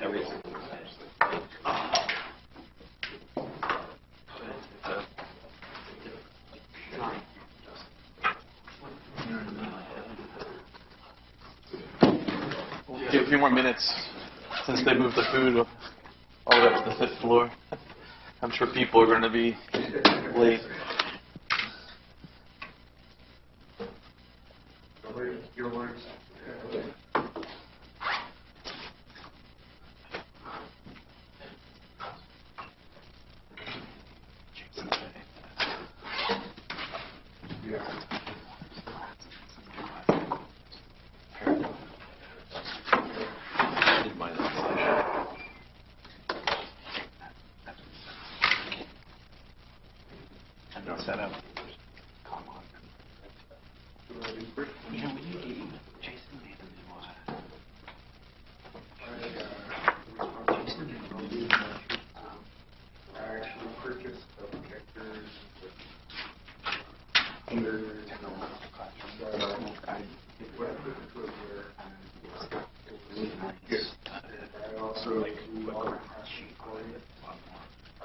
Give a few more minutes since they moved the food all the way up to the 5th floor. I'm sure people are going to be late. Your words. Set up.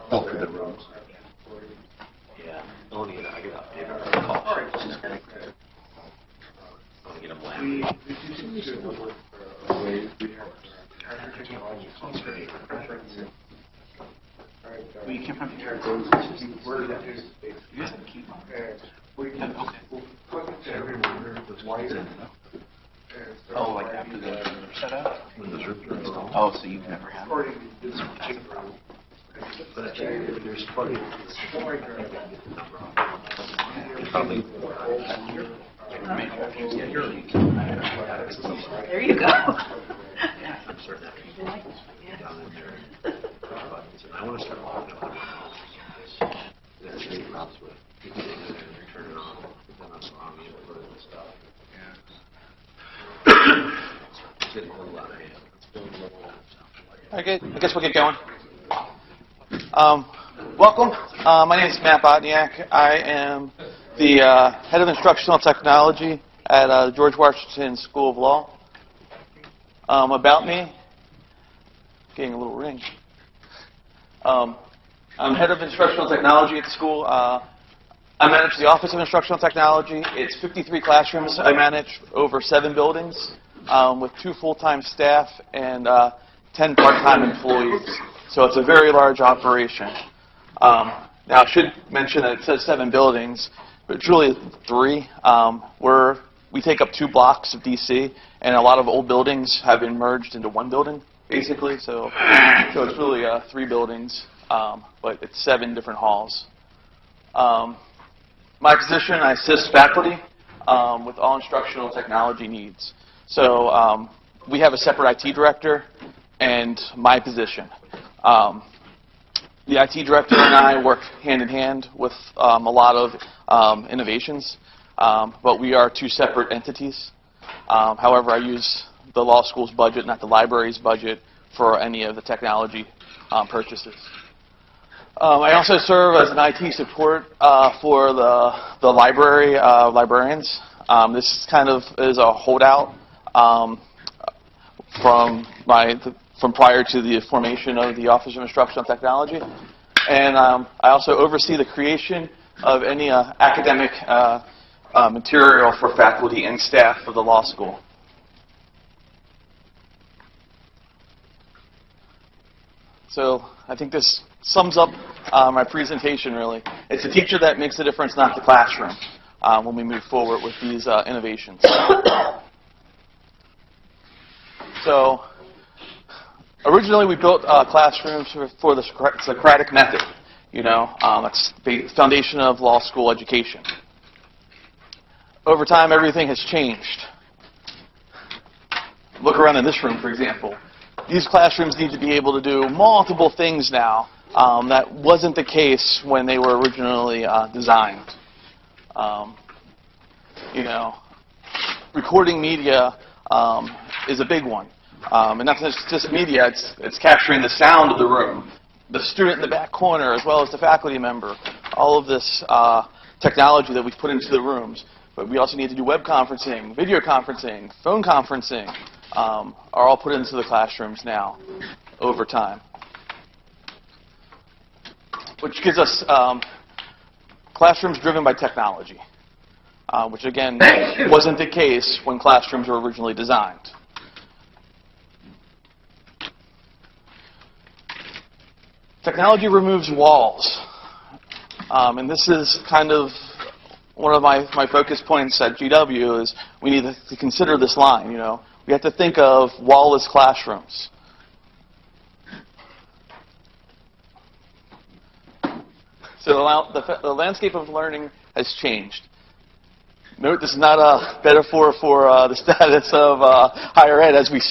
Oh, for the rooms. Yeah. I get a call. I want to get them laminated. Well, you can't find the carrots. You guys have to keep them. Oh, like after the rooms are set up? Oh, so you've never had them? There's probably There you go. I'm certain that people down in there. I want to start walking up there's any problems with people getting in there and turn it on, then I'm on the input and stuff. It's getting a little out of hand. It's building a little Okay, I guess we'll get going. Welcome. My name is Matt Bochniak. I am the head of instructional technology at George Washington School of Law. About me, getting a little ring. I'm head of instructional technology at the school. I manage the Office of Instructional Technology. It's 53 classrooms. I manage over 7 buildings with 2 full-time staff and 10 part-time employees. So it's a very large operation. Now, I should mention that it says 7 buildings, but it's really 3. We take up 2 blocks of DC, and a lot of old buildings have been merged into 1 building, basically. So it's really 3 buildings, but it's 7 different halls. My position, I assist faculty with all instructional technology needs. So we have a separate IT director and my position. The IT director and I work hand in hand with a lot of innovations, but we are 2 separate entities. However, I use the law school's budget, not the library's budget, for any of the technology purchases. I also serve as an IT support for the librarians. This kind of is a holdout from prior to the formation of the Office of Instructional Technology. And I also oversee the creation of any academic material for faculty and staff of the law school. So I think this sums up my presentation, really. It's the teacher that makes the difference, not the classroom, when we move forward with these innovations. So originally, we built classrooms for the Socratic method. That's the foundation of law school education. Over time, everything has changed. Look around in this room, for example. These classrooms need to be able to do multiple things now. That wasn't the case when they were originally designed. Recording media is a big one. And not just media, it's capturing the sound of the room, the student in the back corner, as well as the faculty member. All of this technology that we've put into the rooms. But we also need to do web conferencing, video conferencing, phone conferencing, are all put into the classrooms now. over time, which gives us classrooms driven by technology, which again wasn't the case when classrooms were originally designed. Technology removes walls, and this is kind of one of my focus points at GW is we need to consider this line. You know, we have to think of wall-less classrooms. So the landscape of learning has changed. Note this is not a metaphor for the status of higher ed as we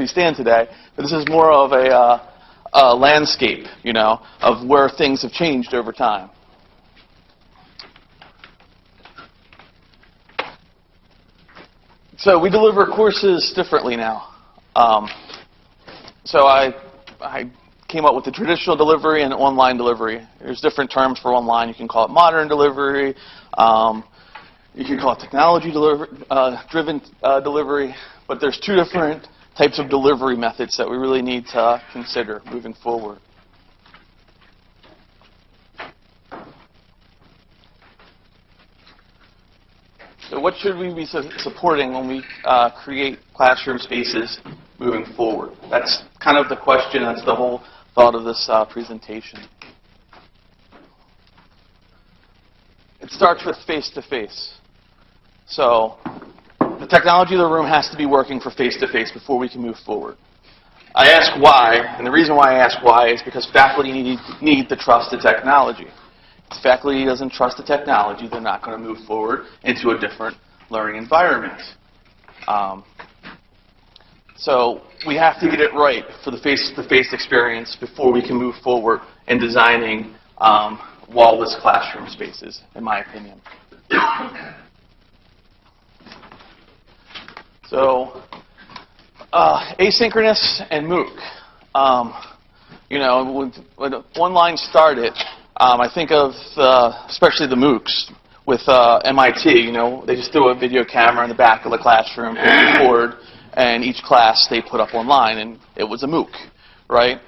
stand today, but this is more of a landscape, you know, of where things have changed over time. So we deliver courses differently now. So I came up with the traditional delivery and online delivery. There's different terms for online. You can call it modern delivery. You can call it technology driven delivery. But there's two different types of delivery methods that we really need to consider moving forward. So what should we be supporting when we create classroom spaces moving forward? That's kind of the question. That's the whole thought of this presentation. It starts with face-to-face. So the technology of the room has to be working for face-to-face before we can move forward. I ask why, and the reason why I ask why is because faculty need the trust in technology. If faculty doesn't trust the technology, they're not going to move forward into a different learning environment. So we have to get it right for the face-to-face experience before we can move forward in designing wall-less classroom spaces, in my opinion. So asynchronous and MOOC. You know, when online started, I think of especially the MOOCs with MIT. You know, they just threw a video camera in the back of the classroom, record, and each class they put up online, and it was a MOOC, right?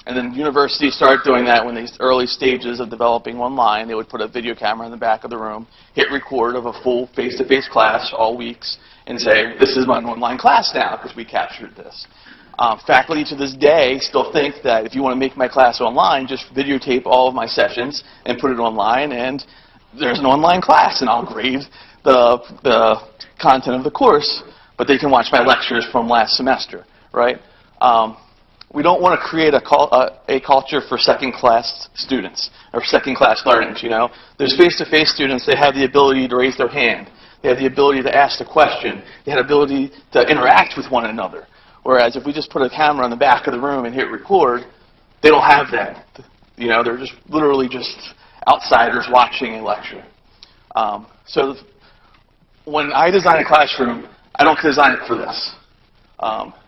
And then universities started doing that when these early stages of developing online. They would put a video camera in the back of the room, hit record of a full face-to-face class all weeks, and say, this is my online class now because we captured this. Faculty to this day still think that if you want to make my class online, just videotape all of my sessions and put it online, and there's an online class, and I'll grade the content of the course, but they can watch my lectures from last semester, right? We don't want to create a culture for second-class students or second-class learners, you know. There's face-to-face students, they have the ability to raise their hand. They have the ability to ask the question. They have the ability to interact with one another. Whereas if we just put a camera in the back of the room and hit record, they don't have that. You know, they're just literally just outsiders watching a lecture. So when I design a classroom, I don't design it for this.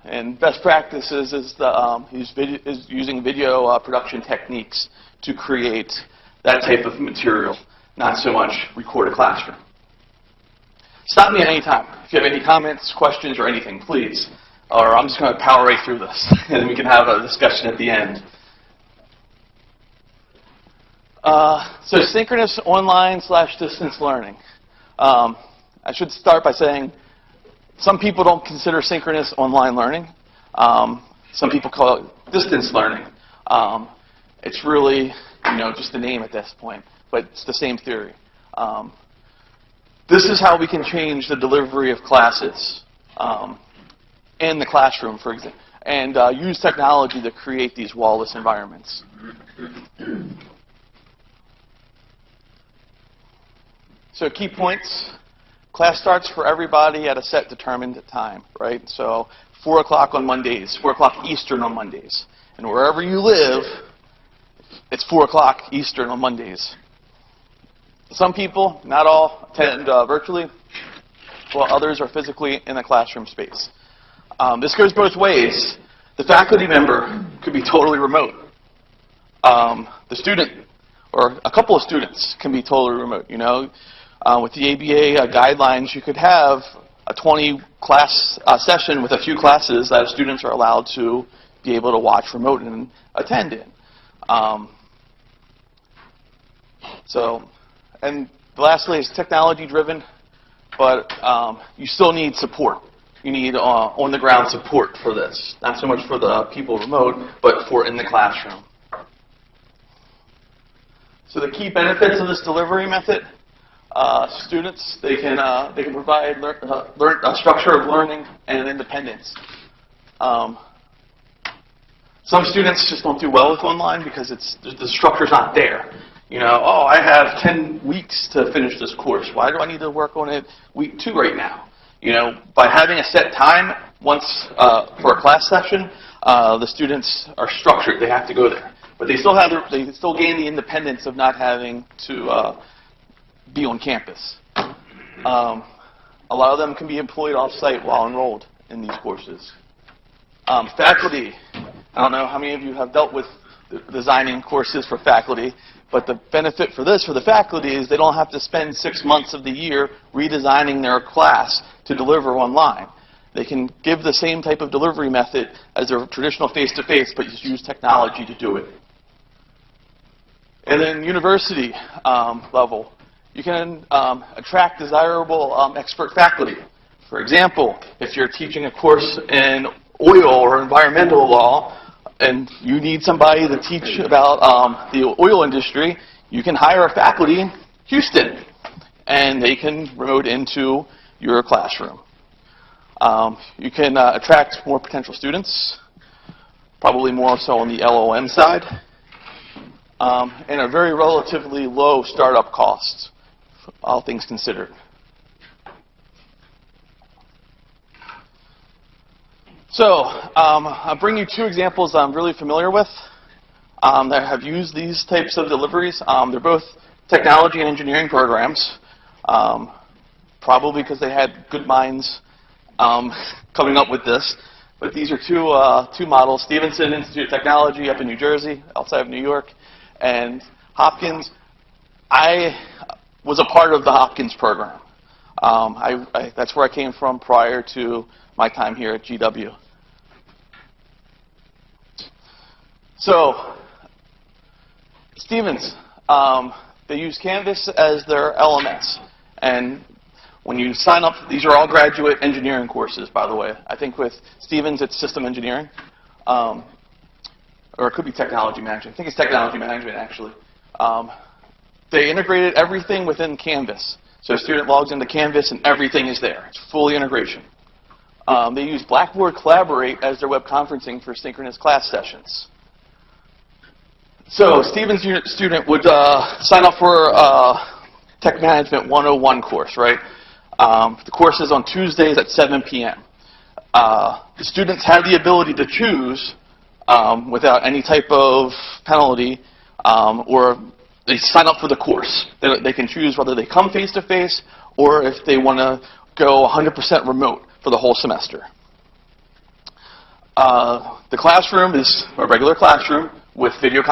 And best practices is using video production techniques to create that type of material, not so much record a classroom. Stop me at any time. If you have any comments, questions, or anything, please. Or I'm just going to power right through this, and then we can have a discussion at the end. So synchronous online/distance learning. I should start by saying some people don't consider synchronous online learning. Some people call it distance learning. It's really, you know, just a name at this point, but it's the same theory. This is how we can change the delivery of classes in the classroom, for example, and use technology to create these wall-less environments. So key points. Class starts for everybody at a set determined time, right? So 4 o'clock on Mondays, 4 o'clock Eastern on Mondays. And wherever you live, it's 4 o'clock Eastern on Mondays. Some people, not all, attend virtually, while others are physically in the classroom space. This goes both ways. The faculty member could be totally remote. The student, or a couple of students, can be totally remote. You know, with the ABA guidelines, you could have a 20-class session with a few classes that students are allowed to be able to watch remote and attend in. And lastly is technology driven, but you still need support. You need on-the-ground support for this. Not so much for the people remote, but for in the classroom. So the key benefits of this delivery method, students, they can provide a structure of learning and independence. Some students just don't do well with online because the structure's not there. You know, oh, I have 10 weeks to finish this course. Why do I need to work on it week 2 right now? You know, by having a set time once for a class session, the students are structured. They have to go there, but they still gain the independence of not having to be on campus. A lot of them can be employed off-site while enrolled in these courses. Faculty, I don't know how many of you have dealt with designing courses for faculty, but the benefit for this, for the faculty, is they don't have to spend 6 months of the year redesigning their class to deliver online. They can give the same type of delivery method as their traditional face-to-face, but just use technology to do it. And then university level, you can attract desirable expert faculty. For example, if you're teaching a course in oil or environmental law, and you need somebody to teach about the oil industry, you can hire a faculty in Houston, and they can remote into your classroom. You can attract more potential students, probably more so on the LOM side, and a very relatively low startup cost, all things considered. So I'll bring you 2 examples I'm really familiar with that have used these types of deliveries. They're both technology and engineering programs, probably because they had good minds coming up with this. But these are two models: Stevenson Institute of Technology up in New Jersey, outside of New York, and Hopkins. I was a part of the Hopkins program. That's where I came from prior to my time here at GW. So, Stevens, they use Canvas as their LMS. And when you sign up, these are all graduate engineering courses, by the way. I think with Stevens, it's system engineering. Or it could be technology management. I think it's technology management, actually. They integrated everything within Canvas. So a student logs into Canvas and everything is there. It's fully integration. They use Blackboard Collaborate as their web conferencing for synchronous class sessions. So a Stevens student would sign up for a Tech Management 101 course, right? The course is on Tuesdays at 7 p.m. The students have the ability to choose without any type of penalty, or they sign up for the course. They can choose whether they come face-to-face or if they want to go 100% remote for the whole semester. The classroom is a regular classroom with video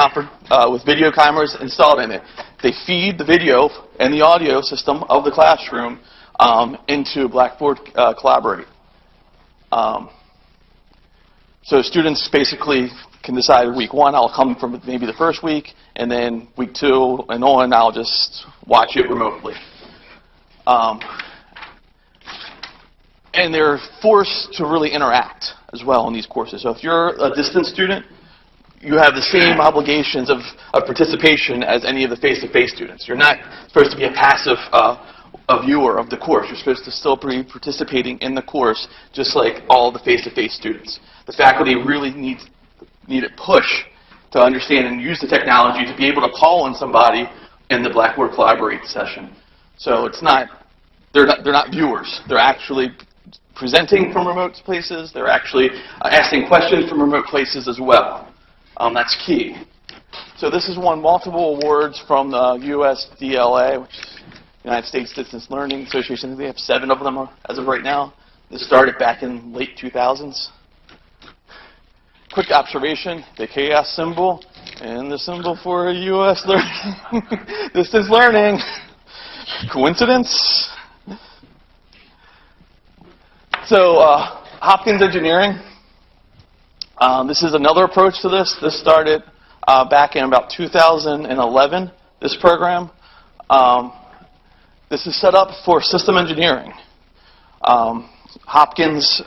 cameras installed in it. They feed the video and the audio system of the classroom into Blackboard Collaborate. So students basically can decide week 1, I'll come from maybe the first week, and then week 2 and on, I'll just watch it remotely. And they're forced to really interact as well in these courses. So if you're a distance student, you have the same obligations of participation as any of the face-to-face students. You're not supposed to be a passive viewer of the course. You're supposed to still be participating in the course just like all the face-to-face students. The faculty really need a push to understand and use the technology to be able to call on somebody in the Blackboard Collaborate session. So they're not viewers. They're actually presenting from remote places. They're actually asking questions from remote places as well. That's key. So this has won multiple awards from the USDLA, which is United States Distance Learning Association. They have 7 of them as of right now. This started back in late 2000s. Quick observation, the chaos symbol and the symbol for US learning. Distance learning. Coincidence? So Hopkins Engineering, This is another approach to this. This started back in about 2011, this program. This is set up for system engineering. Hopkins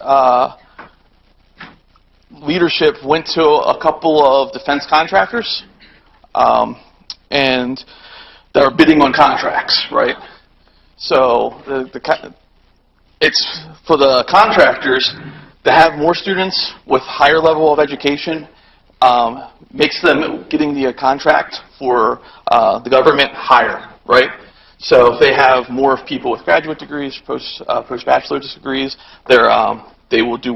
leadership went to a couple of defense contractors, and they're bidding on contracts, right? So it's for the contractors to have more students with higher level of education, makes them getting the contract for the government higher, right? So if they have more people with graduate degrees, post-bachelor's degrees, they will do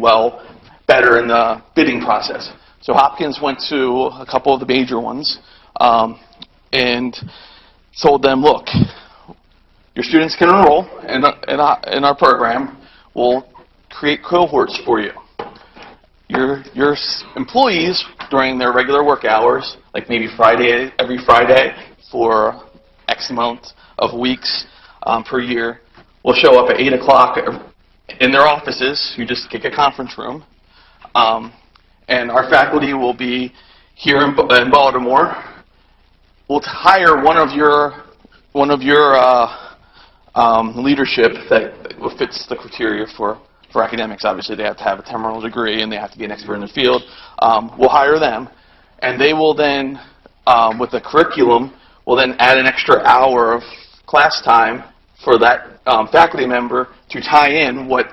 better in the bidding process. So Hopkins went to a couple of the major ones and told them, look, your students can enroll in our program. We'll create cohorts for you. Your employees, during their regular work hours, like maybe every Friday for X amount of weeks per year, will show up at 8 o'clock in their offices. You just get a conference room. And our faculty will be here in Baltimore. We'll hire one of your leadership that fits the criteria for academics. Obviously, they have to have a terminal degree and they have to be an expert in the field. We'll hire them, and they will then, with the curriculum, will then add an extra hour of class time for that faculty member to tie in what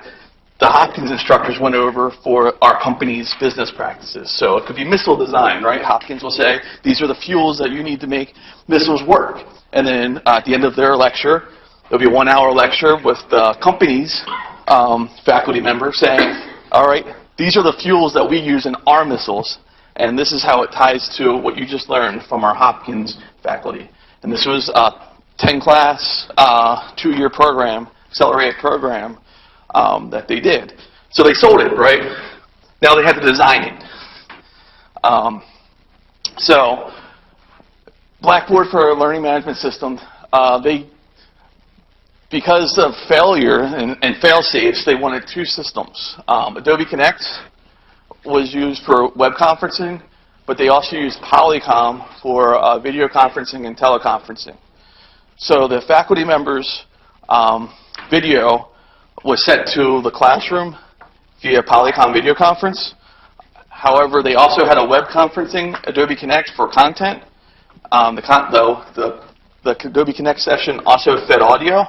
the Hopkins instructors went over for our company's business practices. So it could be missile design, right? Hopkins will say, these are the fuels that you need to make missiles work. And then at the end of their lecture, there'll be a 1-hour lecture with the company's faculty member saying, all right, these are the fuels that we use in our missiles, and this is how it ties to what you just learned from our Hopkins faculty. And this was a 10-class, 2-year program, accelerated program that they did. So they sold it, right? Now they had to design it. So Blackboard for a learning management system, because of failure and fail-safes, they wanted 2 systems. Adobe Connect was used for web conferencing, but they also used CALIcon for video conferencing and teleconferencing. So the faculty members' video was sent to the classroom via CALIcon video conference. However, they also had a web conferencing Adobe Connect for content. The Adobe Connect session also fed audio.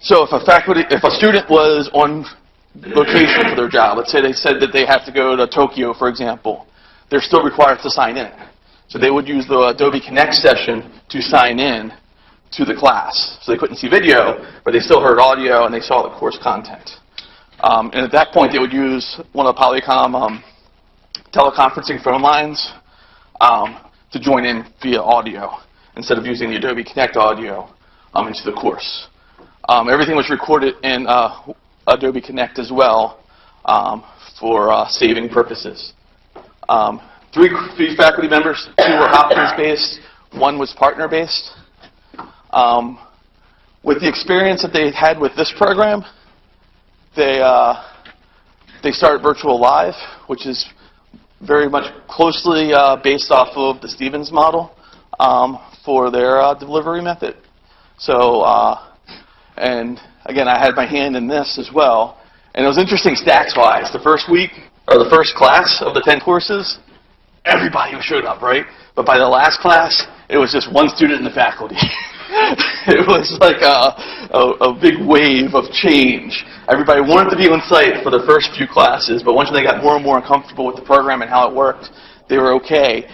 So if a student was on location for their job, let's say they said that they have to go to Tokyo, for example, they're still required to sign in. So they would use the Adobe Connect session to sign in to the class. So they couldn't see video, but they still heard audio and they saw the course content. And at that point, they would use one of the Polycom teleconferencing phone lines to join in via audio instead of using the Adobe Connect audio into the course. Everything was recorded in Adobe Connect as well for saving purposes. 3 faculty members, 2 were Hopkins-based, 1 was partner-based. With the experience that they had with this program, they started Virtual Live, which is very much closely based off of the Stevens model for their delivery method. So, and again, I had my hand in this as well. And it was interesting stats-wise. The first week, or the first class of the 10 courses, everybody showed up, right? But by the last class, it was just 1 student in the faculty. It was like a big wave of change. Everybody wanted to be on site for the first few classes, but once they got more and more comfortable with the program and how it worked, they were okay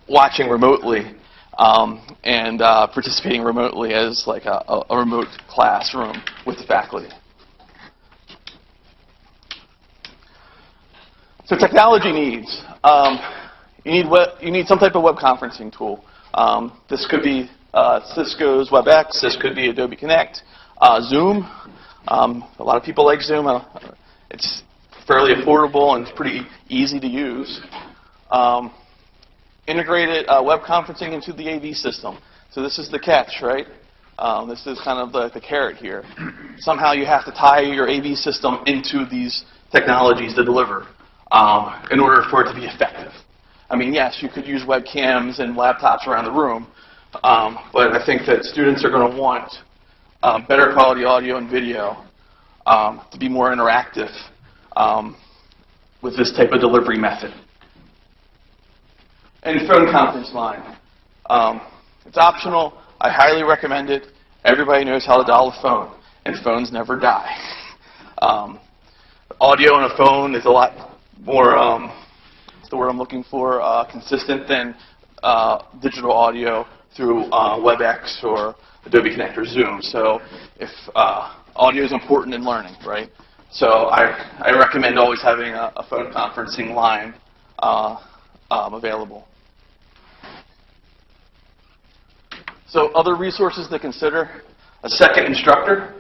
watching remotely and participating remotely as like a remote classroom with the faculty. So technology needs. You need some type of web conferencing tool. This could be Cisco's WebEx. This could be Adobe Connect. Zoom. A lot of people like Zoom. It's fairly affordable and it's pretty easy to use. Integrated web conferencing into the AV system. So this is the catch, right? This is kind of the carrot here. Somehow you have to tie your AV system into these technologies to deliver. in order for it to be effective. I mean, yes, you could use webcams and laptops around the room, but I think that students are going to want better quality audio and video to be more interactive with this type of delivery method. And phone conference line. It's optional. I highly recommend it. Everybody knows how to dial a phone, and phones never die. Audio on a phone is a lot more, what's the word I'm looking for, consistent than digital audio through WebEx or Adobe Connect or Zoom. So if audio is important in learning, right? So I recommend always having a phone conferencing line available. So other resources to consider: a second instructor.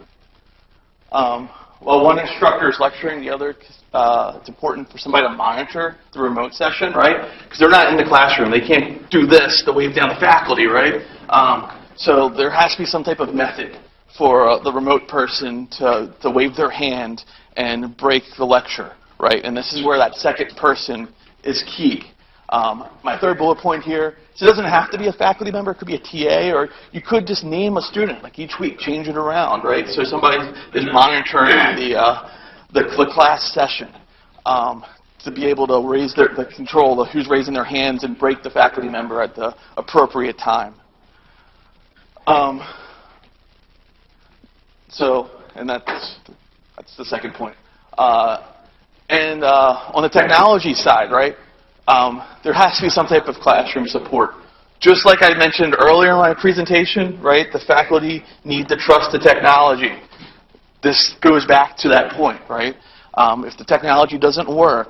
While one instructor is lecturing, the other, it's important for somebody to monitor the remote session, right? Because they're not in the classroom. They can't do this to wave down the faculty, right? So there has to be some type of method for the remote person to wave their hand and break the lecture, right? And this is where that second person is key. My third bullet point here, so it doesn't have to be a faculty member, it could be a TA, or you could just name a student, like each week, change it around, right? So somebody is monitoring the class session to be able to raise the control of who's raising their hands and break the faculty member at the appropriate time. And that's the second point. And on the technology side, right? There has to be some type of classroom support. Just like I mentioned earlier in my presentation, right, the faculty need to trust the technology. This goes back to that point, right? If the technology doesn't work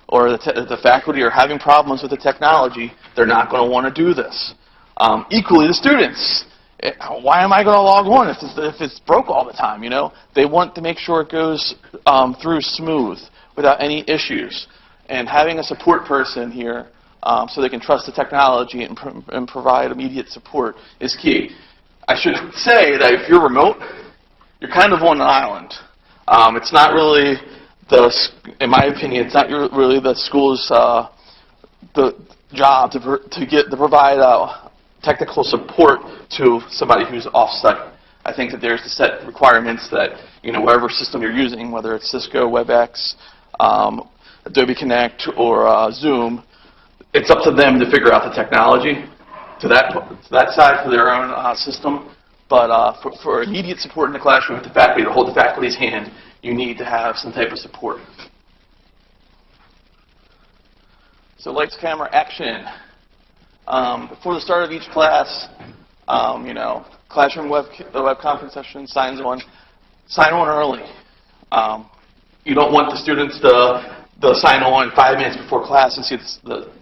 or the faculty are having problems with the technology, they're not going to want to do this. Equally, the students. Why am I going to log on if it's broke all the time, you know? They want to make sure it goes through smooth without any issues. And having a support person here so they can trust the technology and provide immediate support is key. I should say that if you're remote, you're kind of on an island. It's not really in my opinion, it's not really the school's the job to provide technical support to somebody who's off-site. I think that there's the set requirements that, you know, whatever system you're using, whether it's Cisco, WebEx, Adobe Connect, or Zoom, it's up to them to figure out the technology to that side for their own system. But for immediate support in the classroom with the faculty, to hold the faculty's hand, you need to have some type of support. So lights, camera, action. Before the start of each class, you know, classroom web conference session sign on early. You don't want the students to sign on 5 minutes before class and see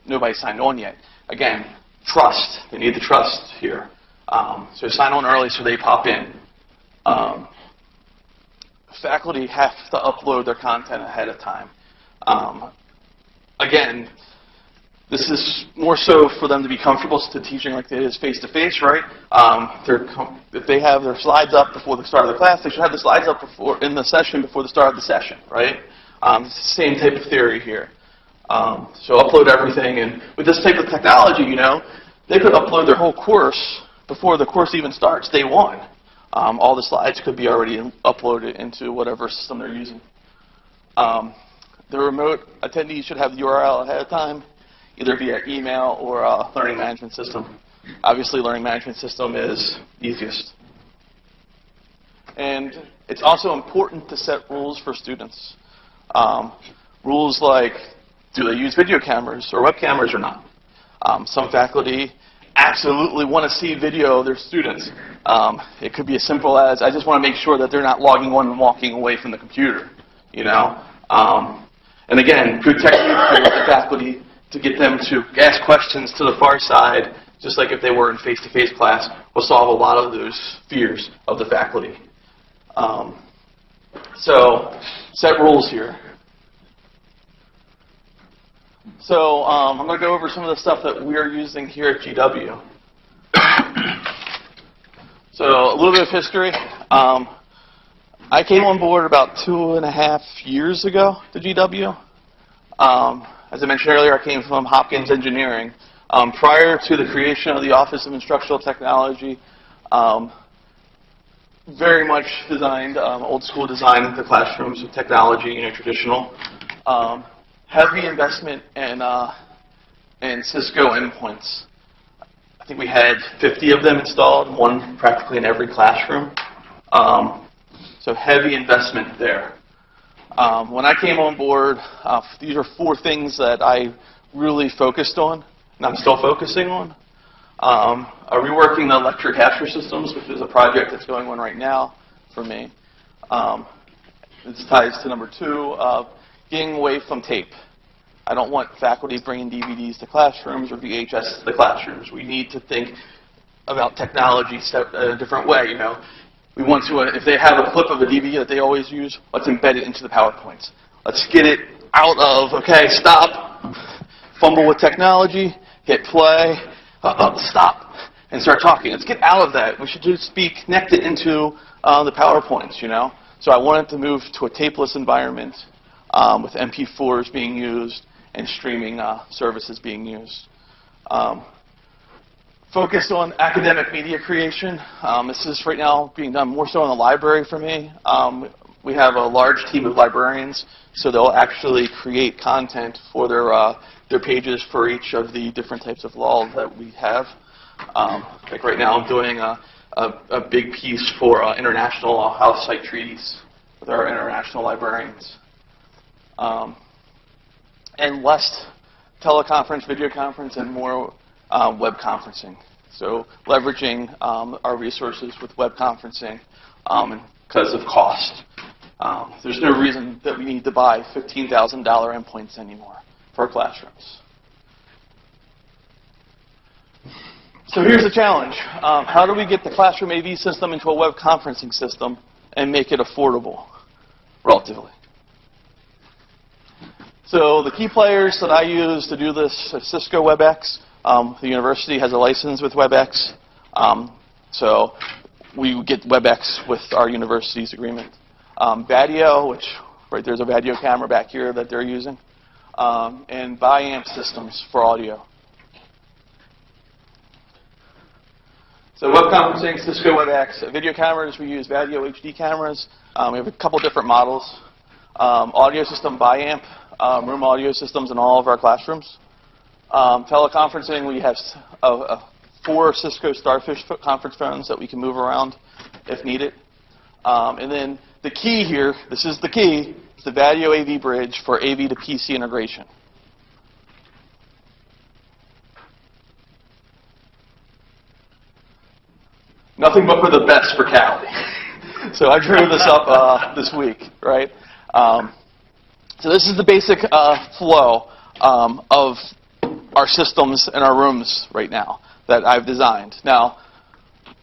nobody signed on yet. Again, trust. They need the trust here. So sign on early so they pop in. Faculty have to upload their content ahead of time. Again, this is more so for them to be comfortable to teaching like it is face-to-face, right? If they have their slides up before the start of the class, they should have the slides up in the session before the start of the session, right? It's the same type of theory here. So upload everything, and with this type of technology, you know, they could upload their whole course before the course even starts, day one. All the slides could be already uploaded into whatever system they're using. The remote attendees should have the URL ahead of time, either via email or learning management system. Obviously, learning management system is easiest. And it's also important to set rules for students. Rules like, do they use video cameras or web cameras or not? Some faculty absolutely want to see video of their students. It could be as simple as, I just want to make sure that they're not logging on and walking away from the computer, you know? And again, good technique with the faculty to get them to ask questions to the far side, just like if they were in face-to-face class, will solve a lot of those fears of the faculty. So set rules here. So I'm going to go over some of the stuff that we're using here at GW. So a little bit of history. I came on board about 2.5 years ago to GW. As I mentioned earlier, I came from Hopkins Engineering. Prior to the creation of the Office of Instructional Technology, very much designed, old school design in the classrooms with technology, traditional. Heavy investment in Cisco endpoints. I think we had 50 of them installed, one practically in every classroom. So heavy investment there. When I came on board, these are 4 things that I really focused on, and I'm still focusing on. Reworking the lecture capture systems, which is a project that's going on right now for me. This ties to number 2, getting away from tape. I don't want faculty bringing DVDs to classrooms or VHS to the classrooms. We need to think about technology in a different way. We want to, if they have a clip of a DVD that they always use, let's embed it into the PowerPoints. Let's get it out of, okay, stop, fumble with technology, hit play, stop, and start talking. Let's get out of that. We should just be connected into the PowerPoints, So I wanted to move to a tapeless environment with MP4s being used and streaming services being used. Focused on academic media creation. This is right now being done more so in the library for me. We have a large team of librarians, so they'll actually create content for their pages for each of the different types of law that we have. Like right now, I'm doing a big piece for international house site treaties with our international librarians. And less teleconference, video conference, and more web conferencing. So leveraging our resources with web conferencing because of cost. There's no reason that we need to buy $15,000 endpoints anymore for our classrooms. So here's the challenge. How do we get the classroom AV system into a web conferencing system and make it affordable, relatively? So the key players that I use to do this are Cisco WebEx. The university has a license with WebEx. So we get WebEx with our university's agreement. Vadio, which there's a Vadio camera back here that they're using. And bi-amp systems for audio. So web conferencing, Cisco WebEx. Video cameras, we use Vadio HD cameras. We have a couple different models. Audio system, bi-amp. Room audio systems in all of our classrooms. Teleconferencing, we have 4 Cisco Starfish conference phones that we can move around if needed. And then the key here, this is the key, is the Vadio AV bridge for AV to PC integration. Nothing but for the best for Cali. So I drew this up this week, right? So this is the basic flow of our systems in our rooms right now that I've designed. Now,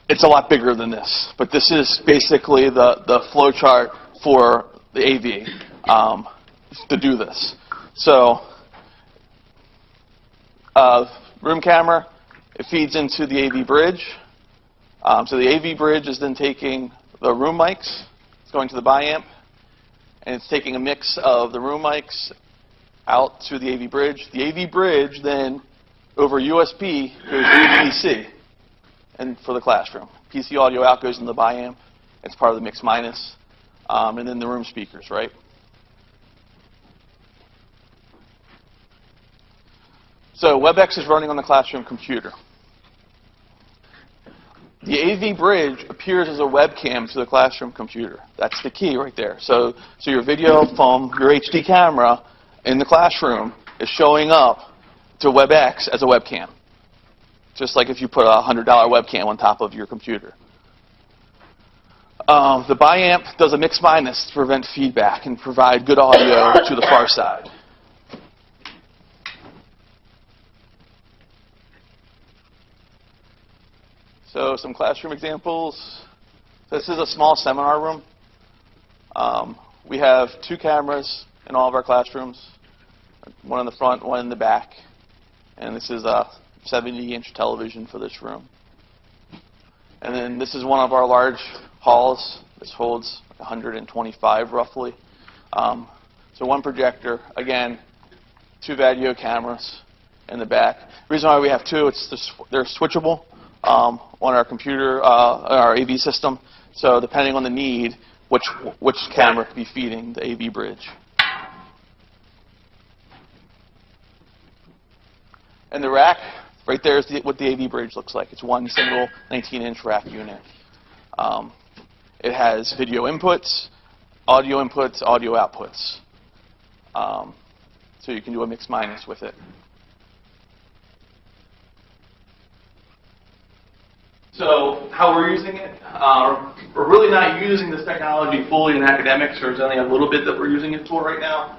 it's a lot bigger than this, but this is basically the flow chart for the AV to do this. So, room camera, it feeds into the AV bridge. So the AV bridge is then taking the room mics, it's going to the bi-amp, and it's taking a mix of the room mics out to the AV bridge. The AV bridge then, over USB, goes to PC and for the classroom. PC audio out goes in the bi-amp. It's part of the mix minus. And then the room speakers, right? So WebEx is running on the classroom computer. The AV bridge appears as a webcam to the classroom computer. That's the key right there. So your video from your HD camera in the classroom is showing up to WebEx as a webcam. Just like if you put a $100 webcam on top of your computer. The bi-amp does a mix minus to prevent feedback and provide good audio to the far side. So some classroom examples. This is a small seminar room. We have 2 cameras in all of our classrooms, one in the front, one in the back. And this is a 70-inch television for this room. And then this is one of our large halls. This holds 125 roughly. So one projector. Again, 2 video cameras in the back. The reason why we have 2, they're switchable on our computer, our AV system. So depending on the need, which camera could be feeding the AV bridge. And the rack, right there is what the AV bridge looks like. It's one single 19-inch rack unit. It has video inputs, audio outputs. So you can do a mix-minus with it. So how we're using it, we're really not using this technology fully in academics. There's only a little bit that we're using it for right now.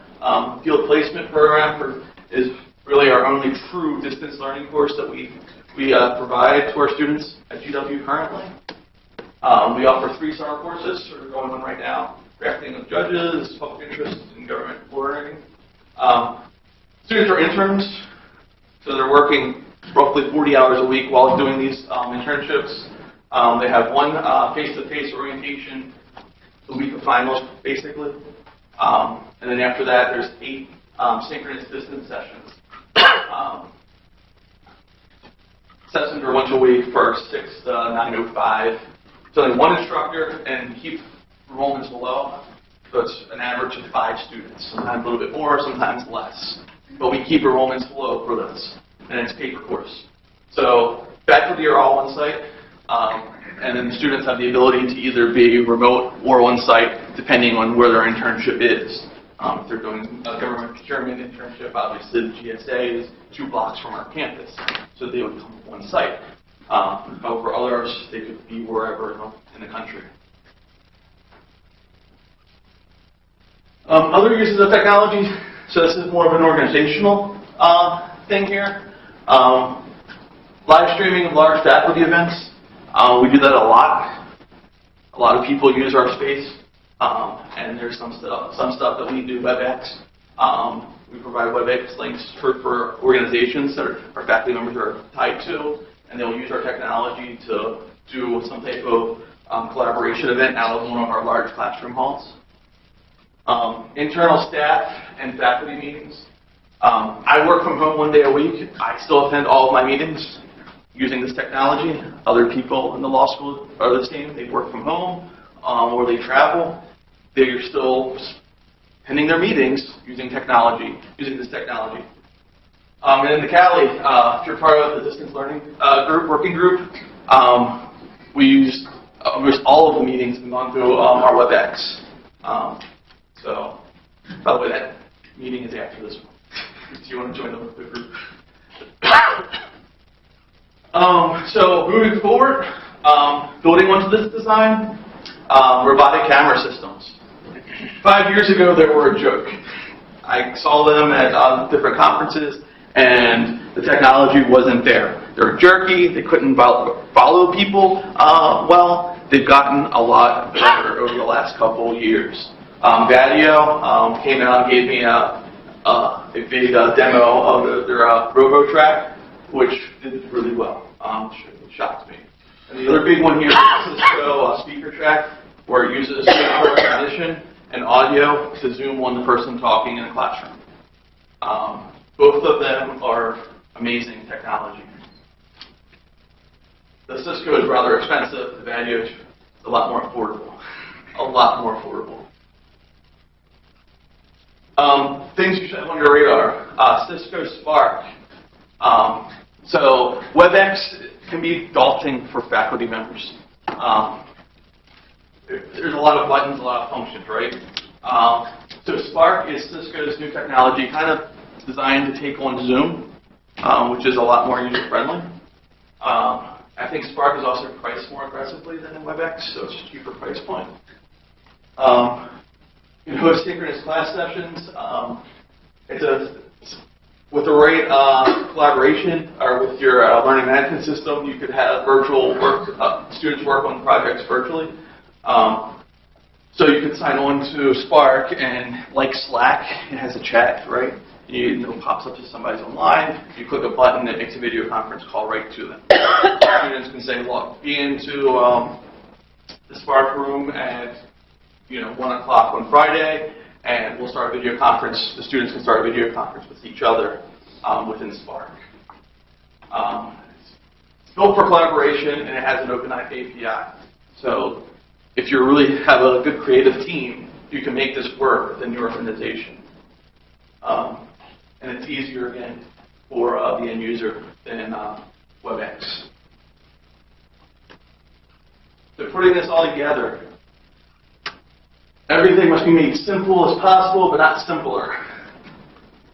Field placement program is really our only true distance learning course that we provide to our students at GW currently. We offer 3-star courses that are going on right now: drafting of judges, public interest, and government learning. Students are interns, so they're working roughly 40 hours a week while doing these internships. They have one face-to-face orientation the week of finals, basically. And then after that, there's 8 synchronous distance sessions. Sessions are once a week for 6 to 9:05. It's only one instructor, and keep enrollments below. So it's an average of 5 students, sometimes a little bit more, sometimes less. But we keep enrollments below for this, and it's paper course. So faculty are all on site, and then the students have the ability to either be remote or on site, depending on where their internship is. If they're doing a government procurement internship, obviously the GSA is 2 blocks from our campus, so they would come on site. However, others, they could be wherever in the country. Other uses of technology, so this is more of an organizational thing here. Live streaming of large faculty events. We do that a lot. A lot of people use our space, and there's some stuff that we do WebEx. We provide WebEx links for organizations that our faculty members are tied to, and they'll use our technology to do some type of collaboration event out of one of our large classroom halls. Internal staff and faculty meetings. I work from home 1 day a week. I still attend all of my meetings using this technology. Other people in the law school are the same. They work from home or they travel. They're still attending their meetings using this technology. And in the Cali, if you're part of the distance learning working group, we use almost all of the meetings have gone through our WebEx. So, by the way, that meeting is after this one. Do you want to join the group? So, moving forward, building onto this design, robotic camera systems. 5 years ago, they were a joke. I saw them at different conferences, and the technology wasn't there. They were jerky. They couldn't follow people well. They've gotten a lot better over the last couple years. Vadio came out and gave me a big demo of their Robotic, which did really well. It shocked me. And the other big one here is the Cisco speaker track, where it uses speaker recognition and audio to zoom on the person talking in a classroom. Both of them are amazing technology. The Cisco is rather expensive. The Vadio is a lot more affordable. A lot more affordable. Things you should have on your radar. Cisco Spark. So WebEx can be daunting for faculty members. There's a lot of buttons, a lot of functions, right? So Spark is Cisco's new technology, kind of designed to take on Zoom, which is a lot more user-friendly. I think Spark is also priced more aggressively than WebEx, so it's a cheaper price point. You can host synchronous class sessions. With the right collaboration, or with your learning management system, you could have virtual work, students work on projects virtually. So you could sign on to Spark, and like Slack, it has a chat, right? It pops up to somebody's online. You click a button, it makes a video conference call right to them. Students can say, log into the Spark room at 1 o'clock on Friday, and we'll start a video conference. The students can start a video conference with each other within Spark. It's built for collaboration, and it has an open API. So if you really have a good creative team, you can make this work within your organization. And it's easier, again, for the end user than WebEx. So putting this all together, everything must be made simple as possible, but not simpler.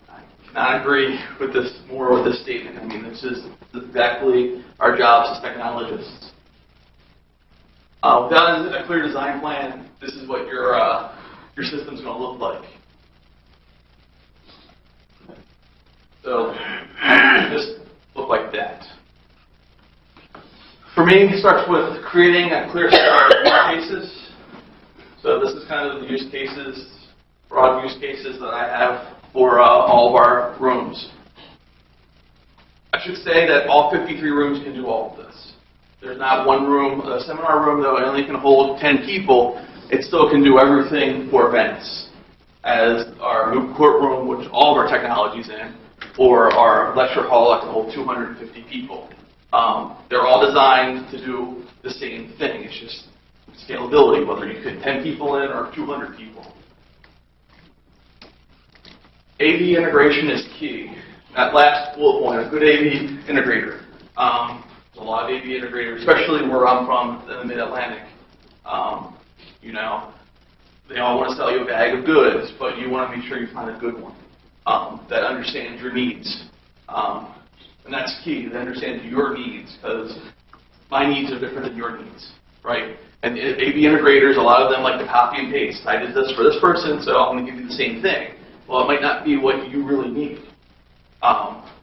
I cannot agree with this more with this statement. I mean, this is exactly our jobs as technologists. Without a clear design plan, this is what your system's going to look like. So just look like that. For me, it starts with creating a clear set of use cases. So this is kind of the use cases, broad use cases that I have for all of our rooms. I should say that all 53 rooms can do all of this. There's not one room, a seminar room that only can hold 10 people. It still can do everything for events, as our MOOC courtroom, which all of our technology's in, or our lecture hall that can hold 250 people. They're all designed to do the same thing. It's just scalability, whether you fit 10 people in or 200 people. AV integration is key. That last bullet point, a good AV integrator. There's a lot of AV integrators, especially where I'm from in the Mid-Atlantic. You know, they all want to sell you a bag of goods, but you want to make sure you find a good one that understands your needs. And that's key, to understand your needs, because my needs are different than your needs, right? And AV integrators, a lot of them like to copy and paste. I did this for this person, so I'm going to give you the same thing. Well, it might not be what you really need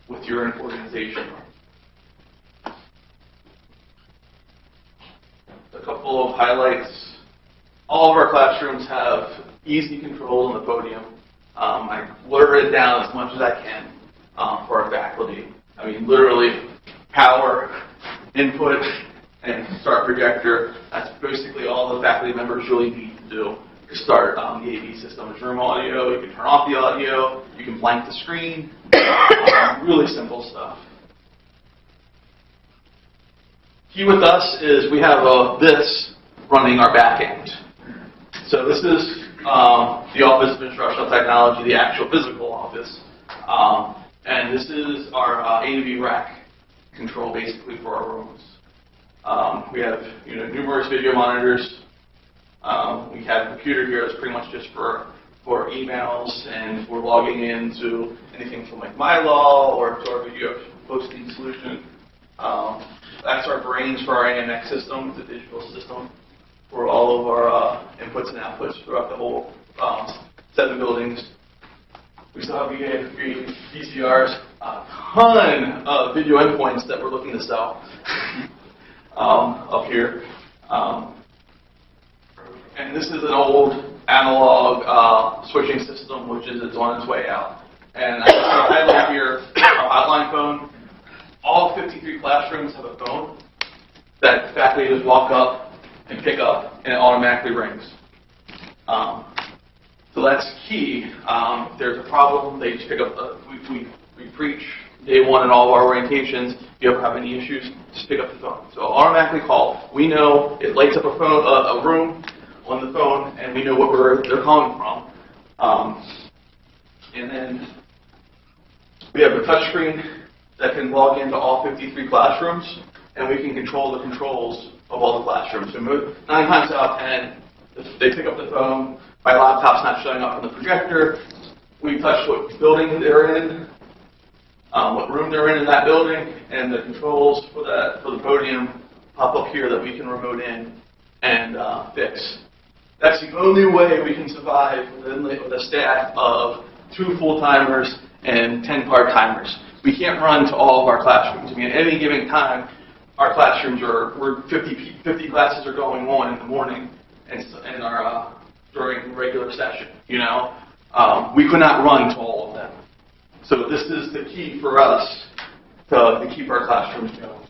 with your organization. A couple of highlights. All of our classrooms have easy controls on the podium. I blur it down as much as I can for our faculty. I mean, literally, power, input, and start projector. That's basically all the faculty members really need to do to start the AV system. There's room audio, you can turn off the audio, you can blank the screen. Really simple stuff. Key with us is we have this running our back end. So this is the Office of Instructional Technology, the actual physical office. And this is our AV rack control basically for our rooms. We have numerous video monitors. We have a computer here that's pretty much just for emails, and we're logging into anything from like MyLaw or to our video posting solution. That's our brains for our AMX system, the digital system for all of our inputs and outputs throughout the whole 7 buildings. We still have VCRs, a ton of video endpoints that we're looking to sell up here. And this is an old analog switching system, which is on its way out. And I just want to highlight here our hotline phone. All 53 classrooms have a phone that faculty just walk up and pick up, and it automatically rings. So that's key. If there's a problem, they just pick up. We preach day one in all of our orientations. If you ever have any issues, just pick up the phone. So automatically call. We know it lights up a room on the phone, and we know what they're calling from. And then we have a touch screen that can log into all 53 classrooms, and we can control the controls of all the classrooms. So 9 times out of 10, if they pick up the phone, my laptop's not showing up on the projector. We touch what building they're in, what room they're in that building, and the controls for the podium pop up here that we can remote in and fix. That's the only way we can survive with a staff of 2 full-timers and 10 part-timers. We can't run to all of our classrooms. I mean, at any given time, our classrooms we're 50 classes are going on in the morning and our during regular session. We could not run to all of them. So this is the key for us to keep our classrooms going.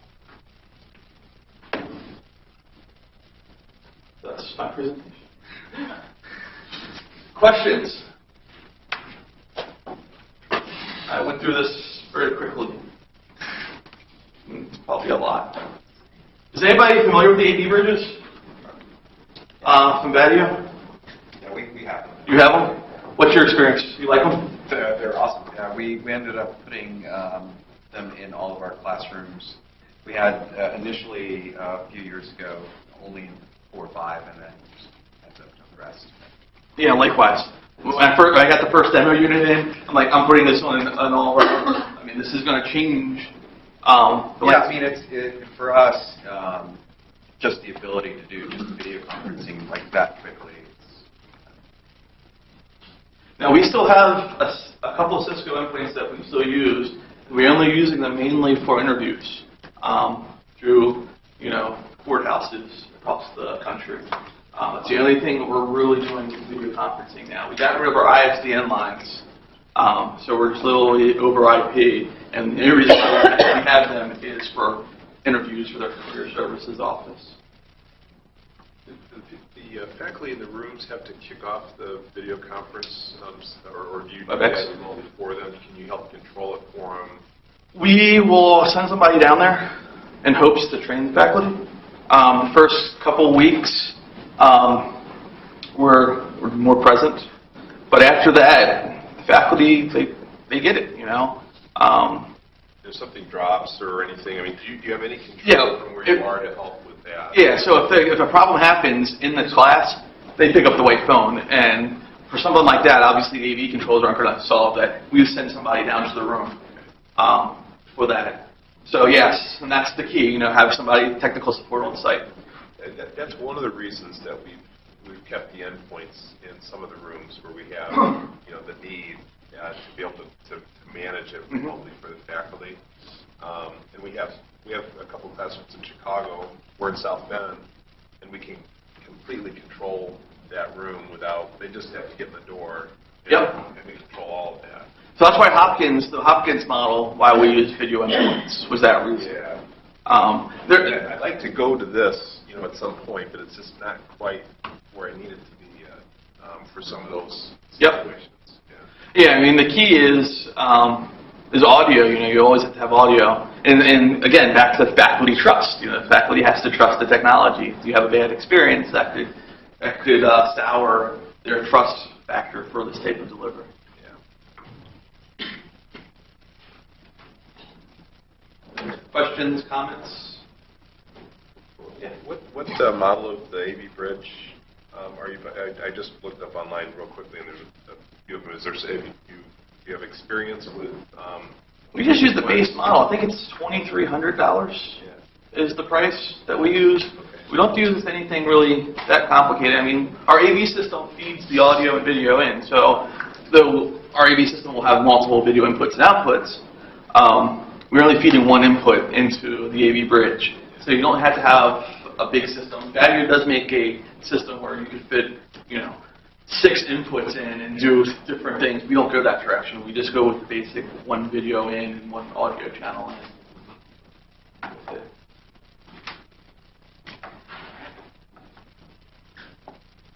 That's my presentation. Questions? I went through this very quickly. It's probably a lot. Is anybody familiar with the AV bridges? From Badio? Yeah, we have them. You have them? What's your experience? You like them? They're awesome. Yeah, we ended up putting them in all of our classrooms. We had initially a few years ago only 4 or 5, and then just ended up doing the rest. Yeah, likewise. When I got the first demo unit in, I'm like, I'm putting this on all of our. I mean, this is going to change. Yeah, I mean, it's for us, just the ability to do just video conferencing like that quickly. Now, we still have a couple of Cisco endpoints that we still use. We're only using them mainly for interviews through, courthouses across the country. That's the only thing that we're really doing with video conferencing now. We got rid of our ISDN lines, so we're just literally over IP. And the only reason why we have them is for interviews for their career services office. The faculty in the rooms have to kick off the video conference, or do you do WebEx? that remotely for them? Can you help control it for them? We will send somebody down there in hopes to train the faculty. The first couple weeks, we're more present, but after that, the faculty they get it, If something drops or anything, I mean, do you have any control Yeah, from where you are to help with that? Yeah, so if a problem happens in the class, they pick up the white phone, and for something like that, obviously the AV controls aren't going to solve that. We send somebody down to the room for that. So yes, and that's the key, have somebody, technical support on site. And that's one of the reasons that we've kept the endpoints in some of the rooms where we have, the need to be able to manage it remotely for the faculty. And we have a couple of classrooms in Chicago. We're in South Bend, and we can completely control that room without. They just have to get in the door. Yep. And we control all of that. So that's why the Hopkins model, why we use video endpoints, was that reason. Yeah. There, I'd like to go to this, at some point, but it's just not quite where I need it to be for some of those situations. Yeah, I mean, the key is audio. You always have to have audio. And again, back to faculty trust. The faculty has to trust the technology. If you have a bad experience, that could sour their trust factor for this type of delivery. Yeah. Questions, comments? Yeah. What's the model of the AV bridge? I just looked up online real quickly, and there's a few of them. Do you have experience with? We just use the base model. I think it's $2,300 is the price that we use. Okay. We don't use anything really that complicated. I mean, our AV system feeds the audio and video in, so our AV system will have multiple video inputs and outputs. We're only feeding one input into the AV bridge, so you don't have to have a big system. Badio does make a system where you can fit, 6 inputs in and do different things. We don't go that direction. We just go with the basic one video in and one audio channel in. That's it.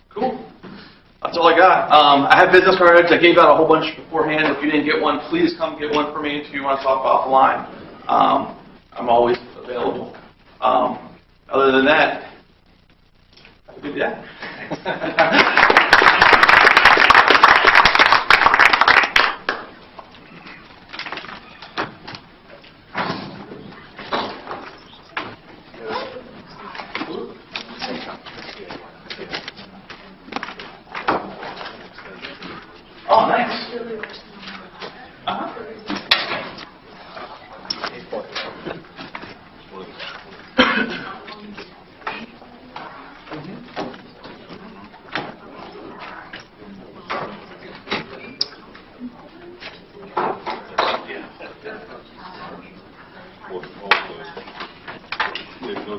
Cool. That's all I got. I have business cards. I gave out a whole bunch beforehand. If you didn't get one, please come get one for me if you want to talk offline. I'm always available. Other than that, have a good day. Oh, nice.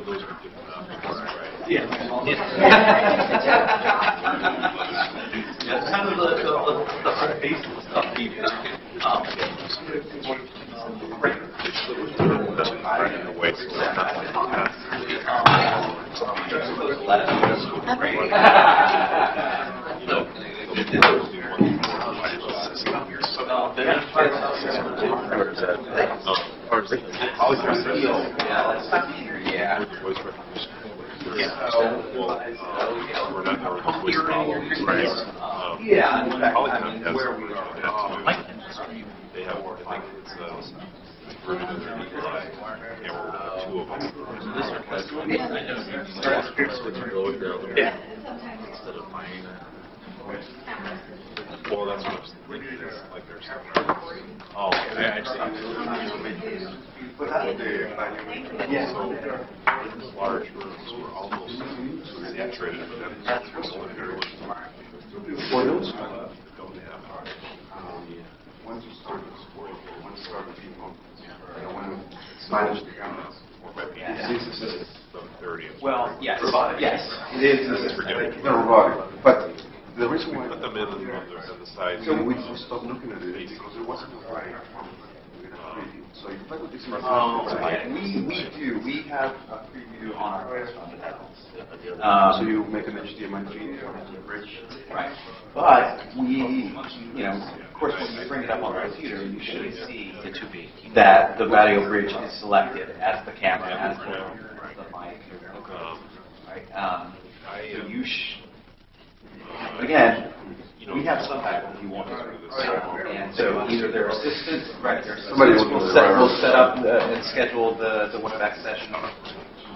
Those are given out, right? Yeah. Yeah, kind of the basic stuff. Yeah. Voice recognition. Yeah. We're not our voice models, right? Yeah, in fact, CALIcon has where we that too. They have, I think it's version of their UI, and we're one of two of them. Instead of buying that. Well, that's what I was thinking, is like there's Oh, I see. Yeah. So these large rooms were almost saturated with them. So for those that don't have Once you start the sport, once you start the people, I want to manage the cameras. some 30. Well, yes, yes, it is. The robotic. But the reason why Put them in on the side. so we stopped looking at it because there wasn't a right preview. So you play with this. We do. We have a preview on our restaurant. So you make an HDMI feed for the bridge. Right. But we, of course, when you bring it up on the computer, you should see that the radio bridge is selected as the camera, as the mic. Right. So you again, we have some faculty who want to do this. And so either their assistants, their assistants will set up and schedule the WebEx session,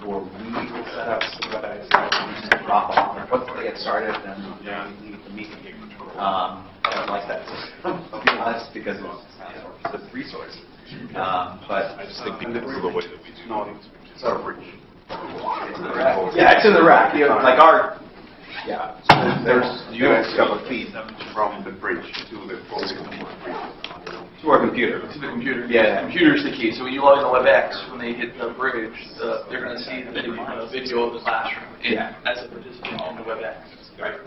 or we will set up the WebEx session and drop off. Once they get started, then we leave the meeting. I don't like that system, I'll be honest, because it's a resource. But I just think because of the way that we do things, It's our bridge. yeah, it's in the rack. Like our. Yeah. There's US couple feet from the bridge to the phone. To our computer. To the computer. Yeah. The computer's the key. So when you log into WebEx, when they hit the bridge, they're going to see the video of the classroom as a participant in the WebEx. Right.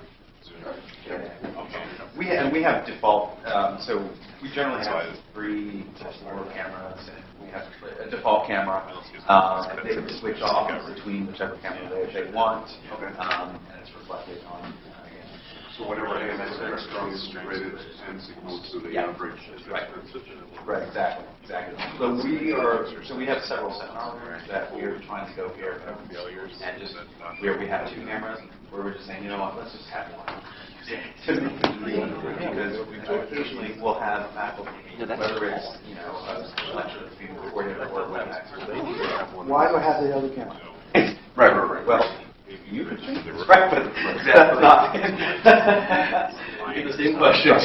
We have default. So we generally have 3 to 4 cameras, and we have a default camera. They can switch off between whichever camera they want, and it's reflected on. So whatever AMS extra is rated and signals to the bridge. Right. Right. Exactly. So we have several seminars that we're trying to go here and just where we have 2 cameras, where we're just saying, you know what, let's just have one. Because occasionally we'll have faculty, whether it's a lecture that's being recorded or WebEx. Why do I have the other camera? Right. Well, you could change this, right? But that's not. Get the same questions.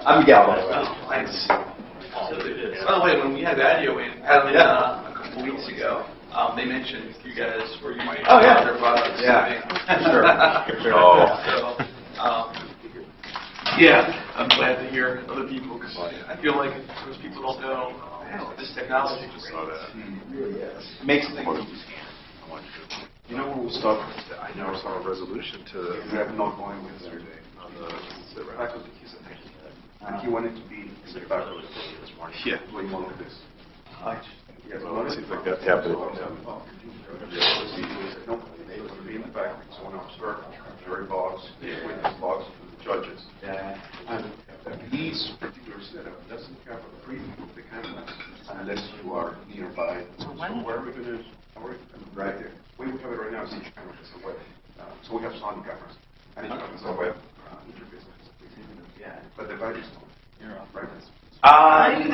I'm Miguel, by the way. Thanks. By the way, when we had Adio in, a couple weeks ago, they mentioned you guys were using their products. Yeah. Sure. I'm glad to hear other people, because I feel like most people don't know this technology. Really is. Makes things. You know when we start? I never saw a resolution to We have not going with yesterday. on the Faculty, he's a techie. And he wanted to be in the faculty. Yeah. Doing all of this. Yes, Well, it seems like that's happening. No, they would be in the faculty, so when I observe jury box, witness box, the judges. Yeah. And this particular setup doesn't have a preview of the cameras unless you are nearby. So where are we going to? Right there. We have it right now. Each camera is a web. So we have Sony cameras, and each one is a web interface. Yeah. But the values don't. No, Right. you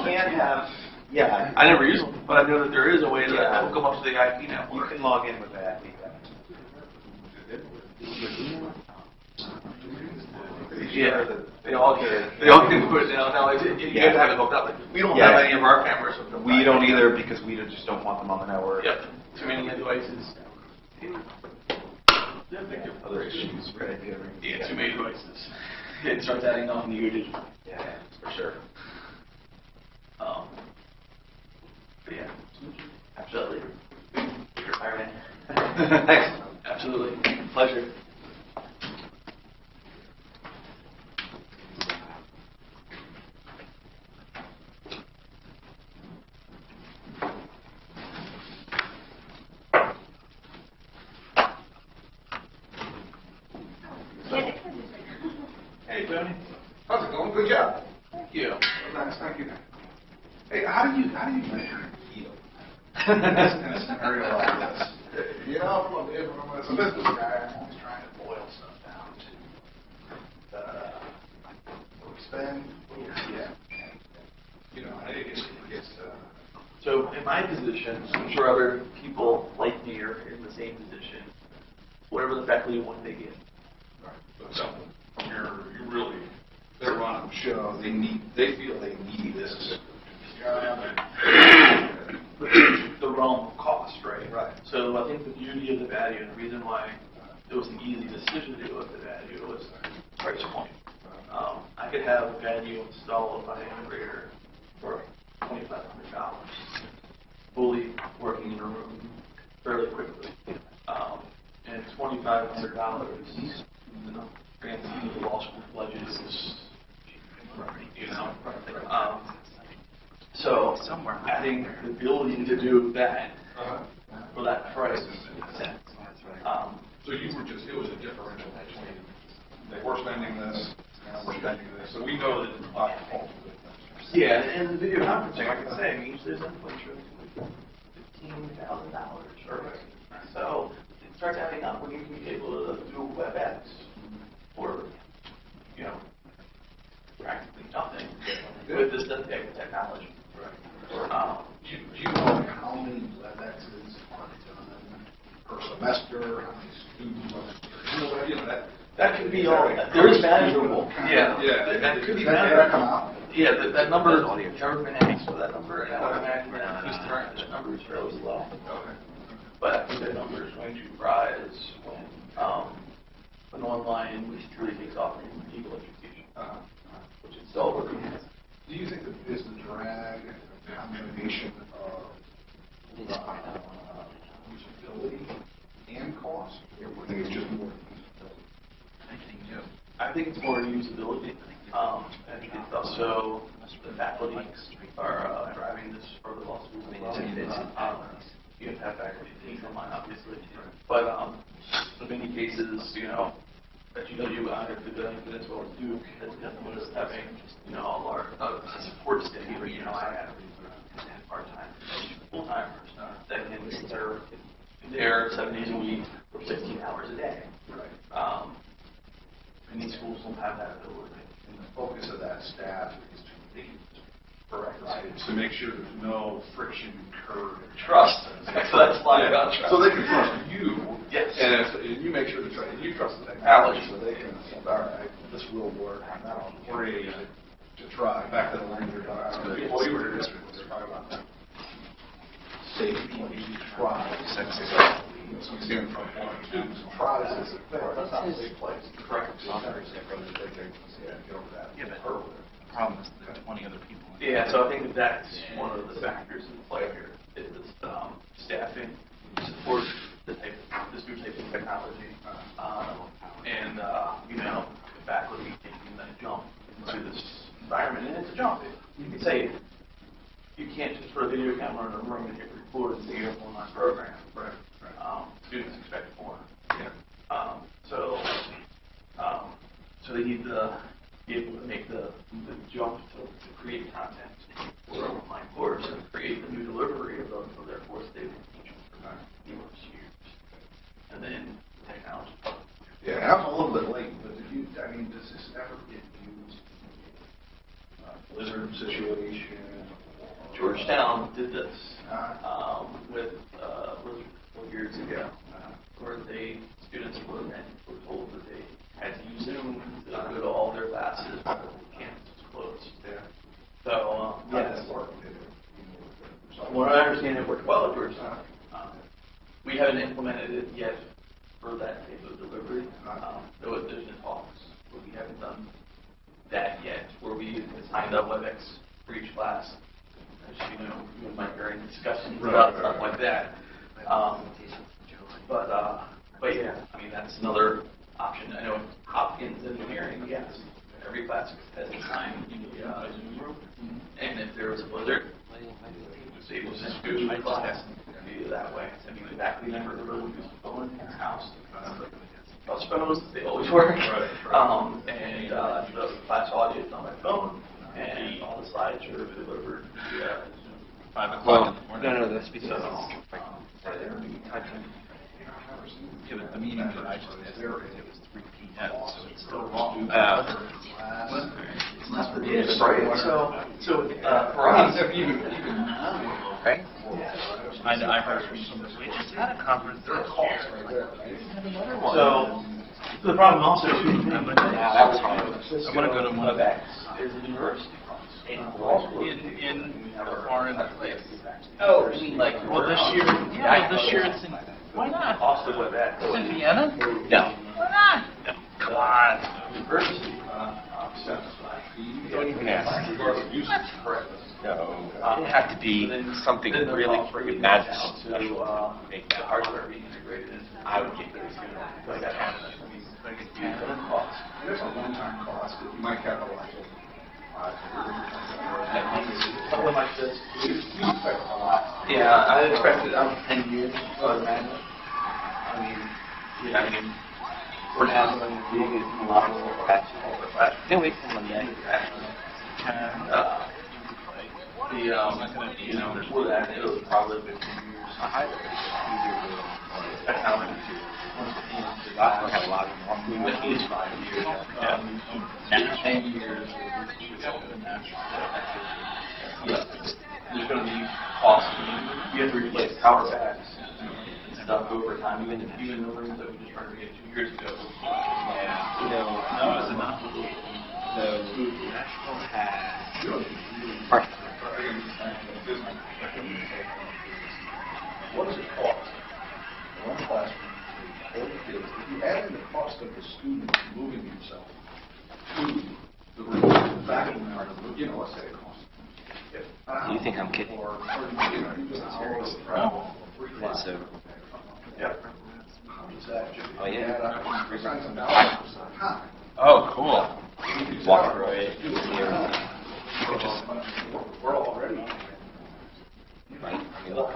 can't have. Yeah. I never use them, but I know that there is a way to hook them up to the IP network. You can log in with that. Yeah, they all can do it now. Now, you have to have it hooked up. Like, we don't have any of our cameras hooked up. We don't either because we just don't want them on the network. Yep, too many devices. Other issues, right? Yeah, too many devices. It starts adding on to your digital. Yeah, for sure. But yeah, absolutely. All right. Thanks. Absolutely. Pleasure. Hey, Tony. How's it going? Good job. Thank you. Nice, thank you. Hey, how do you measure yield in a scenario like this? You know, as a business guy, I'm always trying to boil stuff down to what we spend, what we get. You know, I think it's So in my position, I'm sure other people like me are in the same position. Whatever the faculty want, they get. so you really, they're running the show. They feel they need this job. The realm of cost, right? Right. So I think the beauty of the value and the reason why it was an easy decision to go with the value was price point. I could have a value installed by an integrator for $2,500, fully working in a room fairly quickly. And $2,500, you know, grand scheme of the law school budget is, you know, so adding the ability to do that for that price makes sense. So you were just, it was a differential between, they were spending this, and we're spending this. So we know that it's not the fault of it. Yeah, and the video conferencing, like I say, means there's inflation of $15,000, or so it starts adding up when you can be able to do WebEx or, you know, practically nothing with this type of technology. Do you know how many WebExes are done per semester? How many students are there? You know that. That could be all. There is measurable. Yeah. That could be measurable. Yeah, that number has never been asked for that number, and I would imagine that at least currently that number is fairly low. But I think that number is going to rise when online really takes off in legal education, which is still working. Do you think that is the drag a combination of usability and cost, or do you think it's just more usability? I think it's more usability. And it's also the faculty are driving this for the law school. You have to have faculty teach online, obviously. But in many cases, you know, that you have to do as well as Duke has definitely just having, you know, a support staff. You know, I have part-time, full-timers that can serve there 7 days a week for 16 hours a day. Many schools don't have that ability. And the focus of that staff is to make it correct, right? It's to make sure there's no friction incurred. Trust. That's why I got trust. So they can trust you. Yes. And you make sure that you trust the technology, so they can say, all right, this will work. I'm not afraid to try. Back to the line you're talking about. Before you were in district, they're talking about that. Safety, try. So you see it from one students tries this thing. That's not a safe place. Correct. Yeah, but the problem is there are 20 other people. Yeah, so I think that's one of the factors in play here is staffing, support this new type of technology, and you know, the faculty taking that jump into this environment. And it's a jump. You can say you can't just put a video camera in a room and hit record and say you have an online program. Right. Students expect more. Yeah. So they need to be able to make the jump to create content for an online course and create the new delivery of their course they will teach for numerous years. And then technology. Yeah, I'm a little bit late, but does this ever get used? Blizzard situation. Georgetown did this with 4 years ago, where students were told that they had to use Zoom to go to all their classes because the campus was closed. Yeah. So, yes. From what I understand, it worked well at Georgetown. We haven't implemented it yet for that type of delivery. There's been talks, but we haven't done that yet, where we signed up WebEx for each class. As you know, you and Mike are in discussions about stuff like that. But yeah, that's another option. I know Hopkins engineering, yes. Every class has assigned a Zoom room, and if there was a blizzard, they will just go to the class and do it that way. The faculty member really use the phone in their house. Touch phones, they always work. And the class audio is on my phone. delivered. 5 o'clock in the morning. No, that's because Yeah, but the meeting that I just missed, it was 3 p.m., so it's still wrong. Yeah, right. So for us, even right? I heard from somebody, we just had a conference, there are calls. so the problem also too, I'm gonna go to one of that. is the university In a foreign place. Oh, you mean like? Well, this year, this year it's in, why not? Also what that It's in Vienna? No. Why not? No. Come on. university. Don't even ask. Correct. No. It'd have to be something really freaking magic to make that hardware being integrated. I would get those. Like that happens. Cost. There's a one-time cost that you might capitalize on. Something like this, we expect a lot. Yeah, I expected 10 years, I would imagine. We're having a lot of patches. Then we can look at Before that, it was probably 15 years. That's how many years. I had a lot of them. We went these 5 years. 10 years. Yeah. There's going to be costs. You have to replace power packs and stuff over time. Even the rooms that we just renovated 2 years ago. No, it's enough. So, National has. What does it cost? One classroom, 40 kids. If you add in the cost of the student moving himself to the room, the faculty member, let's say it costs. Do you think I'm kidding? Or you do an hour of travel, 3 classes. So, Yeah. How does that just Oh, yeah. add up? Besides some time. Oh, cool. walk through it. We're already. Right? I mean, look.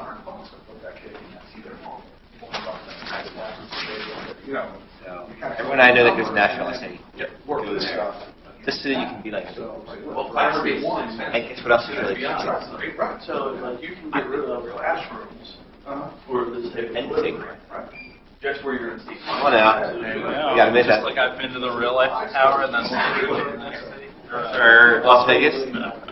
Everyone I know that goes national, I say, Work go this there. stuff. Just so that you can be like, Well, classroom one. and guess what else is really Right. fun? So, like, you can get rid of classrooms for this type of Anything. right? That's where you're going to see. Come on now. You gotta admit Just that. like I've been to the real life tower and then Or Las Vegas.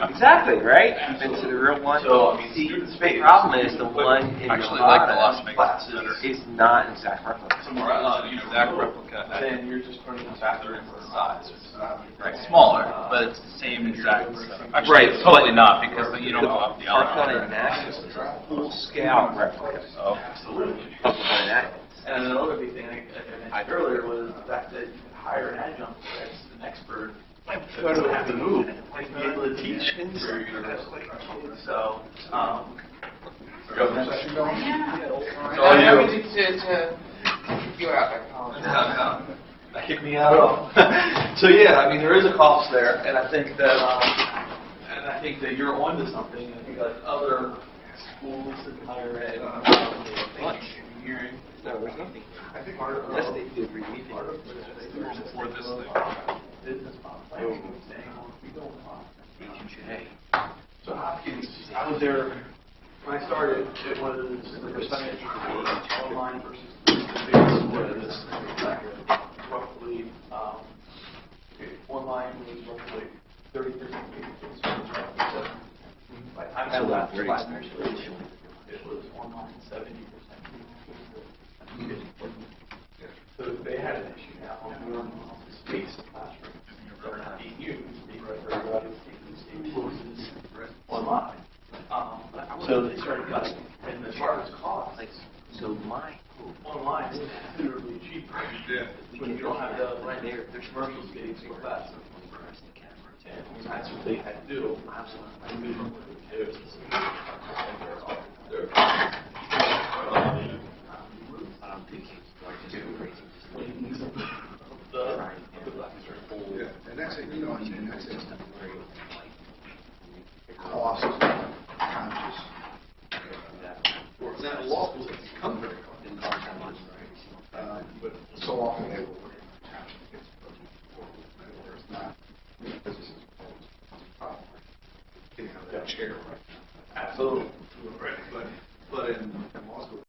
Exactly, right? You've been to the real one. So, I mean, See, student the space. problem is the one in I actually like the Las Nevada Vegas better. is not an exact replica. Somewhere else, Exact replica. then you're just putting a factor in the size. Right, smaller, but it's the same exact setup. Actually, Right. it's totally not because you don't go up the Parkland elevator. in Nashville is a full-scale replica Oh, Absolutely. of the one in Athens. And another big thing I mentioned earlier was the fact that you could hire an adjunct that's an expert. You don't have to move. And be able to teach for your university. So, go ahead. Yeah. all you. I wanted to you out, I apologize. That kicked me out. So yeah, I mean there is a cost there, and I think that you're onto something. I think like other schools in higher ed, engineering. No, there's nothing. I think part of Unless they do reading. part of it is for this thing. business model. Like we were saying, we don't want. Hey. So Hopkins, I was there when I started. It was the percentage online versus face was roughly online was roughly 30%. By the time I left, it was online 70%. So they had an issue now on the space of classrooms that are not being used because everybody's taking courses online. So they started cutting, and the charges cost. So my Online is considerably cheaper. When you don't have the right there, there's commercial space for classes. And that's what they had to do. Absolutely. And that's it, and that's it. Cost conscious. Now, law schools have become very cost conscious, but so often they will. It's not. chair right now. Absolutely. Right. But in law school,